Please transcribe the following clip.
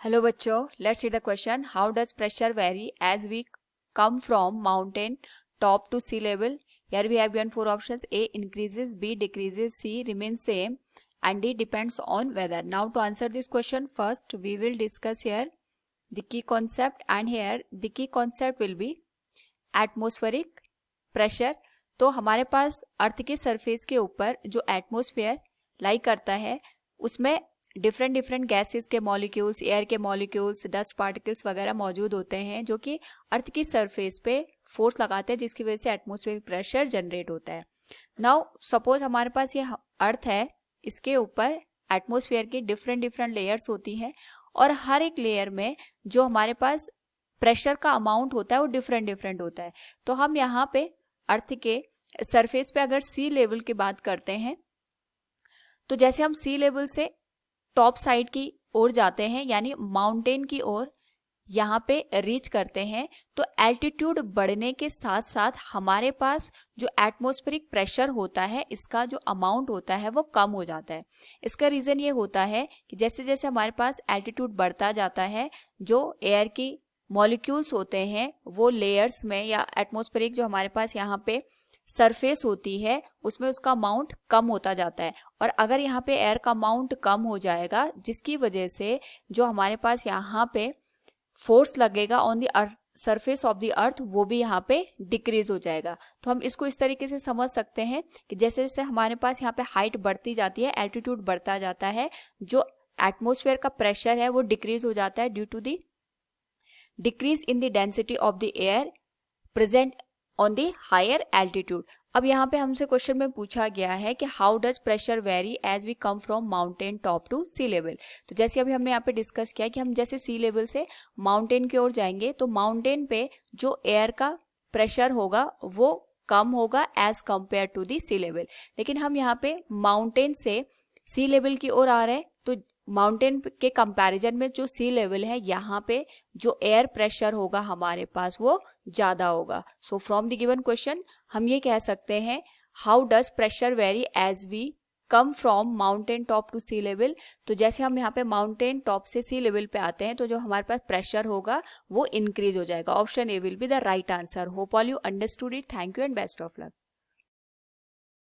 Hello बच्चों, let's see the question. How does pressure vary as we come from mountain top to sea level? Here we have given four options. A increases, B decreases, C remains same, and D depends on weather. Now to answer this question, first we will discuss here the key concept, and here the key concept will be atmospheric pressure. तो हमारे पास अर्थ के surface के ऊपर जो atmosphere लाई करता है उसमें different gases के मॉलिक्यूल्स, एयर के मॉलिक्यूल्स, डस्ट पार्टिकल्स वगैरह मौजूद होते हैं जो कि अर्थ की सरफेस पे फोर्स लगाते हैं, जिसकी वजह से एटमॉस्फेरिक प्रेशर जनरेट होता है. नाउ सपोज हमारे पास ये अर्थ है, इसके ऊपर एटमॉस्फेयर की डिफरेंट लेयर्स होती हैं और हर एक लेयर में जो हमारे पास प्रेशर का अमाउंट होता है वो डिफरेंट होता है. तो हम यहाँ पे अर्थ के सरफेस पे अगर सी लेवल की बात करते हैं तो जैसे हम सी लेवल से टॉप साइड की ओर जाते हैं यानी माउंटेन की ओर यहाँ पे रीच करते हैं, तो एल्टीट्यूड बढ़ने के साथ साथ हमारे पास जो एटमॉस्फेरिक प्रेशर होता है इसका जो अमाउंट होता है वो कम हो जाता है. इसका रीज़न ये होता है कि जैसे जैसे हमारे पास एल्टीट्यूड बढ़ता जाता है, जो एयर की मॉलिक्यूल्स होते हैं वो लेयर्स में या एटमॉस्फेरिक जो हमारे पास यहाँ पे सरफेस होती है उसमें उसका अमाउंट कम होता जाता है. और अगर यहाँ पे एयर का अमाउंट कम हो जाएगा जिसकी वजह से जो हमारे पास यहाँ पे फोर्स लगेगा on the earth, surface of the earth, वो भी यहाँ पे डिक्रीज हो जाएगा. तो हम इसको इस तरीके से समझ सकते हैं कि जैसे जैसे हमारे पास यहाँ पे हाइट बढ़ती जाती है, एल्टीट्यूड बढ़ता जाता है, जो एटमोस्फेयर का प्रेशर है वो डिक्रीज हो जाता है due to the decrease in the density of the air present on the higher altitude. अब यहाँ पे हमसे क्वेश्चन में पूछा गया है कि how does pressure vary as we come from mountain top to sea level. तो जैसे अभी हमने यहाँ पे डिस्कस किया कि हम जैसे सी लेवल से माउंटेन की ओर जाएंगे तो माउंटेन पे जो एयर का प्रेशर होगा वो कम होगा as compared to the sea level. लेकिन हम यहाँ पे माउंटेन से सी लेवल की ओर आ रहे हैं तो माउंटेन के कंपैरिजन में जो सी लेवल है यहाँ पे जो एयर प्रेशर होगा हमारे पास वो ज्यादा होगा. So from the given question हम ये कह सकते हैं how does pressure vary as we come from mountain top to sea level. तो जैसे हम यहाँ पे माउंटेन टॉप से सी लेवल पे आते हैं तो जो हमारे पास प्रेशर होगा वो इंक्रीज हो जाएगा. Option A will be the right answer. Hope all you understood it. Thank you and best of luck.